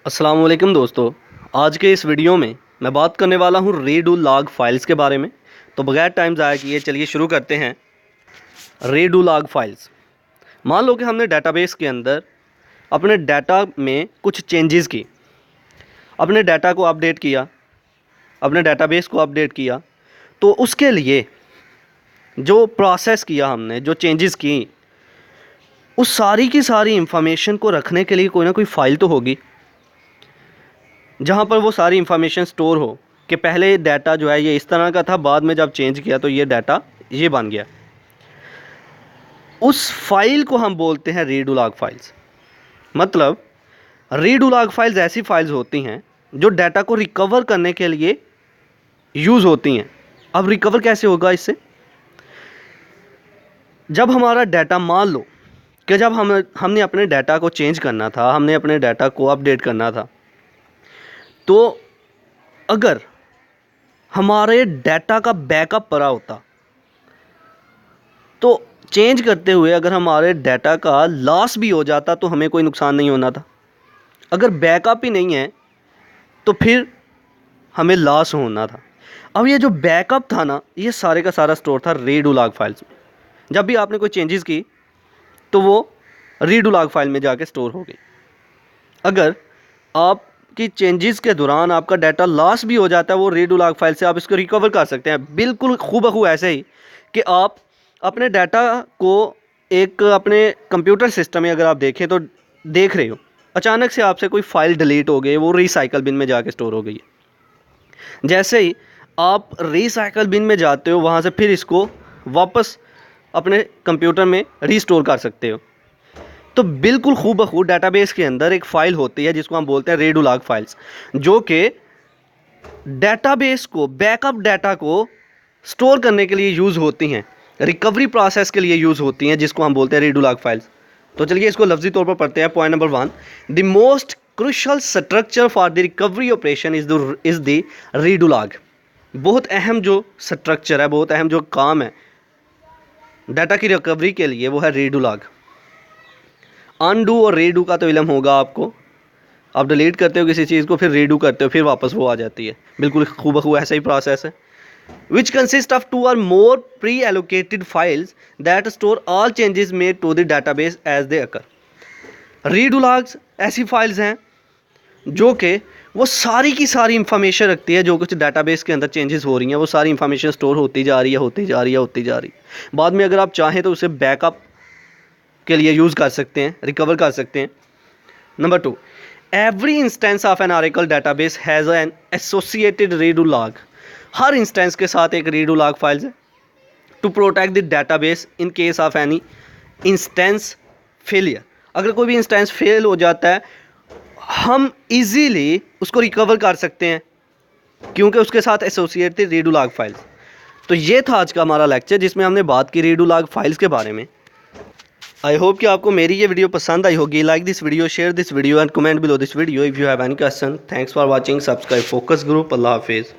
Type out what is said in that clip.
अस्सलाम वालेकुम दोस्तों। आज के इस वीडियो में मैं बात करने वाला हूँ रीडू लॉग फाइल्स के बारे में। तो बगैर टाइम ज़ाया किए चलिए शुरू करते हैं। रीडू लॉग फाइल्स, मान लो कि हमने डेटाबेस के अंदर अपने डाटा में कुछ चेंजेस की, अपने डाटा को अपडेट किया, अपने डेटाबेस को अपडेट किया। तो उसके लिए जो प्रोसेस किया हमने, जो चेंजेस की, उस सारी की सारी इंफॉर्मेशन को रखने के लिए कोई ना कोई फ़ाइल तो होगी जहाँ पर वो सारी इंफॉर्मेशन स्टोर हो कि पहले डाटा जो है ये इस तरह का था, बाद में जब चेंज किया तो ये डाटा ये बन गया। उस फाइल को हम बोलते हैं रीडू लॉग फाइल्स। मतलब रीडू लॉग फाइल्स ऐसी फाइल्स होती हैं जो डाटा को रिकवर करने के लिए यूज़ होती हैं। अब रिकवर कैसे होगा इससे? जब हमारा डाटा, मान लो कि जब हमने अपने डाटा को चेंज करना था, हमने अपने डाटा को अपडेट करना था, तो अगर हमारे डाटा का बैकअप पड़ा होता, तो चेंज करते हुए अगर हमारे डाटा का लॉस भी हो जाता तो हमें कोई नुकसान नहीं होना था। अगर बैकअप ही नहीं है तो फिर हमें लॉस होना था। अब ये जो बैकअप था ना, ये सारे का सारा स्टोर था रीडू लॉग फाइल्स में। जब भी आपने कोई चेंजेस की तो वो रीडू लॉग फाइल में जाके स्टोर हो गई। अगर आपकी चेंजेस के दौरान आपका डाटा लॉस भी हो जाता है, वो रीडू लॉग फाइल से आप इसको रिकवर कर सकते हैं। बिल्कुल खूबखू ऐसे ही कि आप अपने डाटा को एक अपने कंप्यूटर सिस्टम में अगर आप देखें तो देख रहे हो, अचानक से आपसे कोई फ़ाइल डिलीट हो गई, वो रिसाइकल बिन में जाके स्टोर हो गई है। जैसे ही आप रिसाइकल बिन में जाते हो, वहाँ से फिर इसको वापस अपने कंप्यूटर में रीस्टोर कर सकते हो। तो बिल्कुल खूबखू डाटाबेस के अंदर एक फ़ाइल होती है जिसको हम बोलते हैं रीडू लॉग फाइल्स, जो कि डाटाबेस को, बैकअप डाटा को स्टोर करने के लिए यूज़ होती हैं, रिकवरी प्रोसेस के लिए यूज़ होती हैं, जिसको हम बोलते हैं रीडू लॉग फाइल्स। तो चलिए इसको लफ्जी तौर पर पढ़ते हैं। Point number 1, the most crucial structure for the recovery operation is the redo log. बहुत अहम जो स्ट्रक्चर है, बहुत अहम जो काम है डाटा की रिकवरी के लिए, वो है रीडू लॉग। अनडू और रीडू का तो इल्म होगा आपको। आप डिलीट करते हो किसी चीज़ को, फिर रीडू करते हो, फिर वापस वो आ जाती है। बिल्कुल खूबखू ऐसा ही प्रोसेस है। which consist of 2 or more pre-allocated files that store all changes made to the database as they occur। Redo logs ऐसी फाइल्स हैं जो कि वो सारी की सारी इंफॉर्मेशन रखती है, जो कुछ डाटाबेस के अंदर चेंजेस हो रही हैं, वो सारी इंफॉर्मेशन स्टोर होती जा रही है। बाद में अगर आप चाहें तो उसे बैकअप के लिए यूज़ कर सकते हैं, रिकवर कर सकते हैं। Number 2, every instance of an Oracle database has an associated redo log. हर इंस्टेंस के साथ एक रीडू लॉग फाइल्स है to protect the database in case of any instance failure. अगर कोई भी इंस्टेंस फेल हो जाता है, हम इजीली उसको रिकवर कर सकते हैं क्योंकि उसके साथ एसोसिएट थे रीडू लॉग फाइल्स। तो ये था आज का हमारा लेक्चर, जिसमें हमने बात की रीडू लॉग फाइल्स के बारे में। आई होप कि आपको मेरी ये वीडियो पसंद आई होगी। Like this video, share this video and comment below this video if you have any question. Thanks for watching. Subscribe Focus Group. अल्लाह हाफिज़।